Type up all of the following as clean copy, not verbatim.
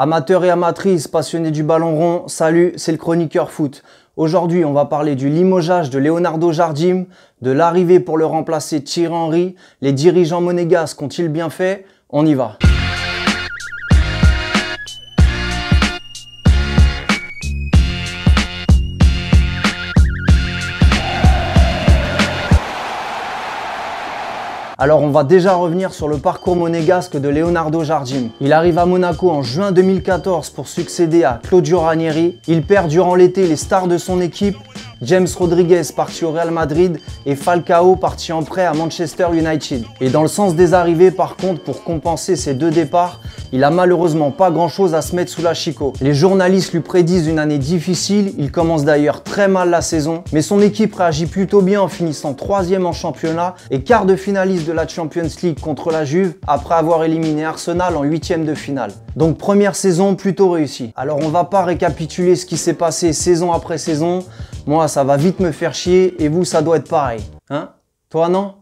Amateurs et amatrices, passionnés du ballon rond, salut, c'est le chroniqueur foot. Aujourd'hui, on va parler du limogeage de Leonardo Jardim, de l'arrivée pour le remplacer Thierry Henry. Les dirigeants monégasques ont-ils bien fait? On y va. Alors on va déjà revenir sur le parcours monégasque de Leonardo Jardim. Il arrive à Monaco en juin 2014 pour succéder à Claudio Ranieri. Il perd durant l'été les stars de son équipe, James Rodriguez parti au Real Madrid et Falcao parti en prêt à Manchester United. Et dans le sens des arrivées par contre, pour compenser ces deux départs, il a malheureusement pas grand chose à se mettre sous la chico. Les journalistes lui prédisent une année difficile, il commence d'ailleurs très mal la saison, mais son équipe réagit plutôt bien en finissant 3e en championnat et quart de finaliste de la Champions League contre la Juve après avoir éliminé Arsenal en 8e de finale. Donc première saison plutôt réussie. Alors on va pas récapituler ce qui s'est passé saison après saison, moi ça va vite me faire chier et vous ça doit être pareil. Hein? Toi non?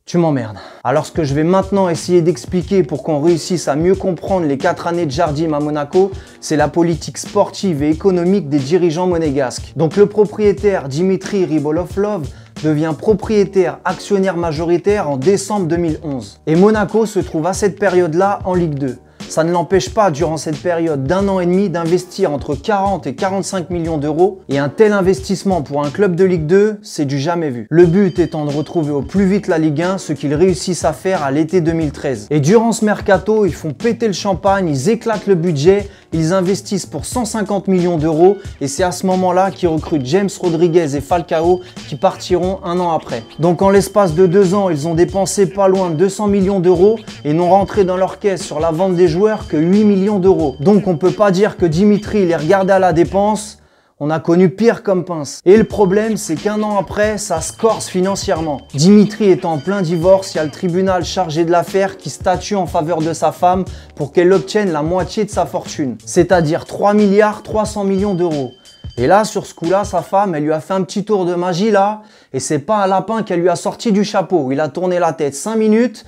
Tu m'emmerdes. Alors ce que je vais maintenant essayer d'expliquer pour qu'on réussisse à mieux comprendre les 4 années de Jardim à Monaco, c'est la politique sportive et économique des dirigeants monégasques. Donc le propriétaire Dimitri Rybolovlov devient propriétaire actionnaire majoritaire en décembre 2011. Et Monaco se trouve à cette période-là en Ligue 2. Ça ne l'empêche pas, durant cette période d'1 an et demi, d'investir entre 40 et 45 millions d'euros. Et un tel investissement pour un club de Ligue 2, c'est du jamais vu. Le but étant de retrouver au plus vite la Ligue 1, ce qu'ils réussissent à faire à l'été 2013. Et durant ce mercato, ils font péter le champagne, ils éclatent le budget, ils investissent pour 150 millions d'euros. Et c'est à ce moment-là qu'ils recrutent James Rodriguez et Falcao qui partiront 1 an après. Donc en l'espace de 2 ans, ils ont dépensé pas loin de 200 millions d'euros et n'ont rentré dans leur caisse sur la vente des joueurs que 8 millions d'euros. Donc on peut pas dire que Dimitri les regardait à la dépense, on a connu pire comme pince. Et le problème c'est qu'1 an après, ça se corse financièrement. Dimitri est en plein divorce, il y a le tribunal chargé de l'affaire qui statue en faveur de sa femme pour qu'elle obtienne la moitié de sa fortune, c'est-à-dire 3 milliards 300 millions d'euros. Et là, sur ce coup-là, sa femme, elle lui a fait un petit tour de magie là, et c'est pas un lapin qu'elle lui a sorti du chapeau. Il a tourné la tête 5 minutes,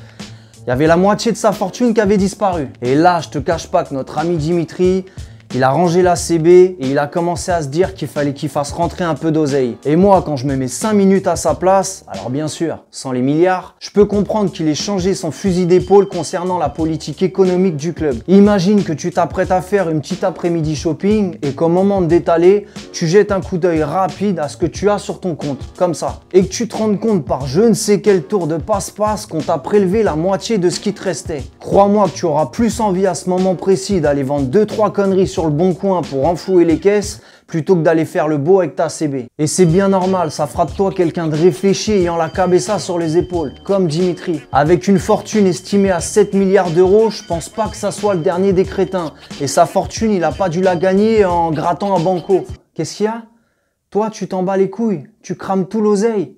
il y avait la moitié de sa fortune qui avait disparu. Et là, je te cache pas que notre ami Dimitri, il a rangé la CB et il a commencé à se dire qu'il fallait qu'il fasse rentrer un peu d'oseille. Et moi, quand je me mets 5 minutes à sa place, alors bien sûr, sans les milliards, je peux comprendre qu'il ait changé son fusil d'épaule concernant la politique économique du club. Imagine que tu t'apprêtes à faire une petite après-midi shopping et qu'au moment de détaler, tu jettes un coup d'œil rapide à ce que tu as sur ton compte, comme ça. Et que tu te rendes compte par je ne sais quel tour de passe-passe qu'on t'a prélevé la moitié de ce qui te restait. Crois-moi que tu auras plus envie à ce moment précis d'aller vendre 2-3 conneries sur le bon coin pour enflouer les caisses plutôt que d'aller faire le beau avec ta CB. Et c'est bien normal, ça fera de toi quelqu'un de réfléchi ayant la cabessa sur les épaules, comme Dimitri. Avec une fortune estimée à 7 milliards d'euros, je pense pas que ça soit le dernier des crétins. Et sa fortune, il a pas dû la gagner en grattant à banco. Qu'est-ce qu'il y a? Toi, tu t'en bats les couilles, tu crames tout l'oseille.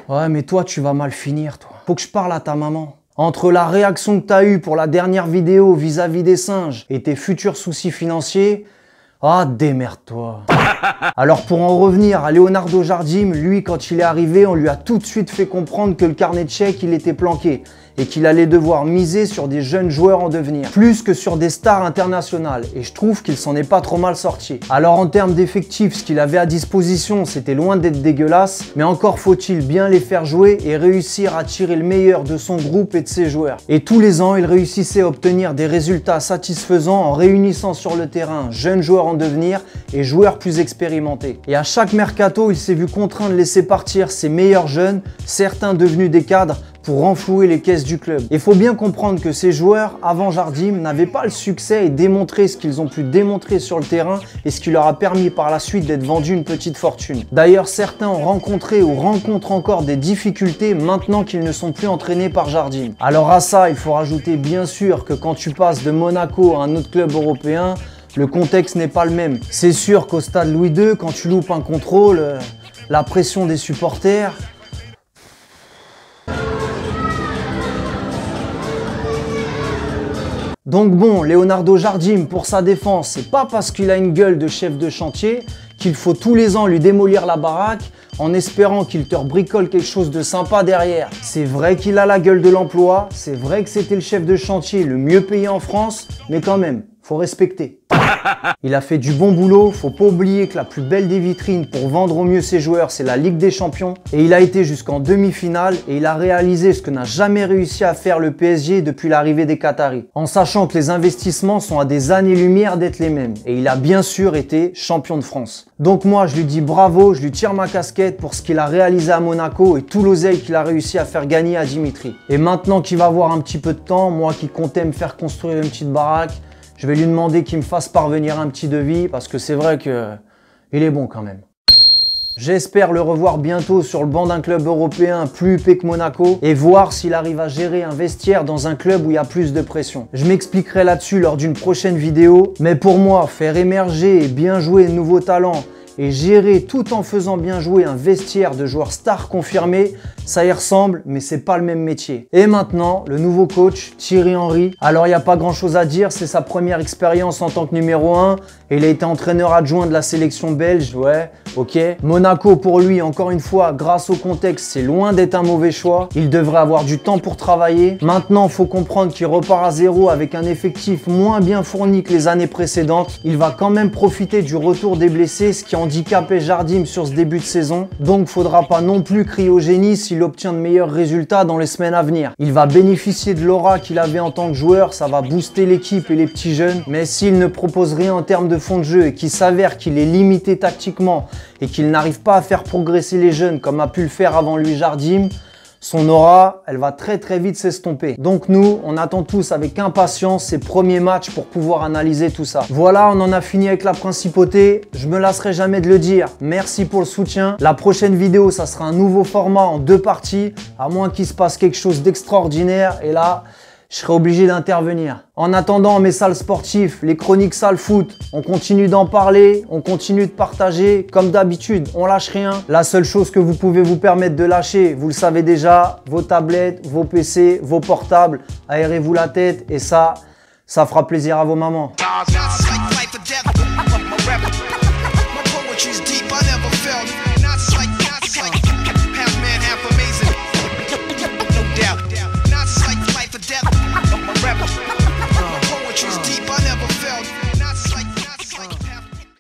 Ouais, mais toi, tu vas mal finir, toi. Faut que je parle à ta maman. Entre la réaction que tu as eue pour la dernière vidéo vis-à-vis des singes et tes futurs soucis financiers, ah, démerde-toi. Alors pour en revenir à Leonardo Jardim, lui quand il est arrivé, on lui a tout de suite fait comprendre que le carnet de chèques il était planqué et qu'il allait devoir miser sur des jeunes joueurs en devenir, plus que sur des stars internationales, et je trouve qu'il s'en est pas trop mal sorti. Alors en termes d'effectifs, ce qu'il avait à disposition, c'était loin d'être dégueulasse, mais encore faut-il bien les faire jouer et réussir à tirer le meilleur de son groupe et de ses joueurs. Et tous les ans, il réussissait à obtenir des résultats satisfaisants en réunissant sur le terrain jeunes joueurs en devenir et joueurs plus expérimentés. Et à chaque mercato, il s'est vu contraint de laisser partir ses meilleurs jeunes, certains devenus des cadres, pour renflouer les caisses du club. Il faut bien comprendre que ces joueurs, avant Jardim, n'avaient pas le succès et démontré ce qu'ils ont pu démontrer sur le terrain et ce qui leur a permis par la suite d'être vendus une petite fortune. D'ailleurs, certains ont rencontré ou rencontrent encore des difficultés maintenant qu'ils ne sont plus entraînés par Jardim. Alors à ça, il faut rajouter bien sûr que quand tu passes de Monaco à un autre club européen, le contexte n'est pas le même. C'est sûr qu'au stade Louis II, quand tu loupes un contrôle, la pression des supporters, donc bon, Leonardo Jardim, pour sa défense, c'est pas parce qu'il a une gueule de chef de chantier qu'il faut tous les ans lui démolir la baraque en espérant qu'il te bricole quelque chose de sympa derrière. C'est vrai qu'il a la gueule de l'emploi, c'est vrai que c'était le chef de chantier le mieux payé en France, mais quand même, faut respecter. Il a fait du bon boulot, faut pas oublier que la plus belle des vitrines pour vendre au mieux ses joueurs, c'est la Ligue des Champions. Et il a été jusqu'en demi-finale et il a réalisé ce que n'a jamais réussi à faire le PSG depuis l'arrivée des Qataris. En sachant que les investissements sont à des années-lumière d'être les mêmes. Et il a bien sûr été champion de France. Donc moi, je lui dis bravo, je lui tire ma casquette pour ce qu'il a réalisé à Monaco et tout l'oseille qu'il a réussi à faire gagner à Dimitri. Et maintenant qu'il va avoir un petit peu de temps, moi qui comptais me faire construire une petite baraque, je vais lui demander qu'il me fasse parvenir un petit devis parce que c'est vrai que il est bon quand même. J'espère le revoir bientôt sur le banc d'un club européen plus huppé que Monaco et voir s'il arrive à gérer un vestiaire dans un club où il y a plus de pression. Je m'expliquerai là-dessus lors d'une prochaine vidéo, mais pour moi, faire émerger et bien jouer de nouveaux talents et gérer tout en faisant bien jouer un vestiaire de joueurs stars confirmés, ça y ressemble, mais c'est pas le même métier. Et maintenant, le nouveau coach, Thierry Henry. Alors, il n'y a pas grand chose à dire, c'est sa première expérience en tant que numéro 1. Et il a été entraîneur adjoint de la sélection belge, ouais, ok. Monaco, pour lui, encore une fois, grâce au contexte, c'est loin d'être un mauvais choix. Il devrait avoir du temps pour travailler. Maintenant, il faut comprendre qu'il repart à zéro avec un effectif moins bien fourni que les années précédentes. Il va quand même profiter du retour des blessés, ce qui handicapait Jardim sur ce début de saison. Donc, faudra pas non plus crier au génie s'il obtient de meilleurs résultats dans les semaines à venir. Il va bénéficier de l'aura qu'il avait en tant que joueur, ça va booster l'équipe et les petits jeunes. Mais s'il ne propose rien en termes de fond de jeu et qu'il s'avère qu'il est limité tactiquement et qu'il n'arrive pas à faire progresser les jeunes comme a pu le faire avant lui Jardim, son aura, elle va très vite s'estomper. Donc nous, on attend tous avec impatience ces premiers matchs pour pouvoir analyser tout ça. Voilà, on en a fini avec la principauté. Je me lasserai jamais de le dire. Merci pour le soutien. La prochaine vidéo, ça sera un nouveau format en 2 parties, à moins qu'il se passe quelque chose d'extraordinaire. Et là, je serai obligé d'intervenir. En attendant, mes salles sportifs, les chroniques salles foot, on continue d'en parler, on continue de partager. Comme d'habitude, on lâche rien. La seule chose que vous pouvez vous permettre de lâcher, vous le savez déjà, vos tablettes, vos PC, vos portables, aérez-vous la tête et ça fera plaisir à vos mamans. My poetry's deep, I never felt. Not like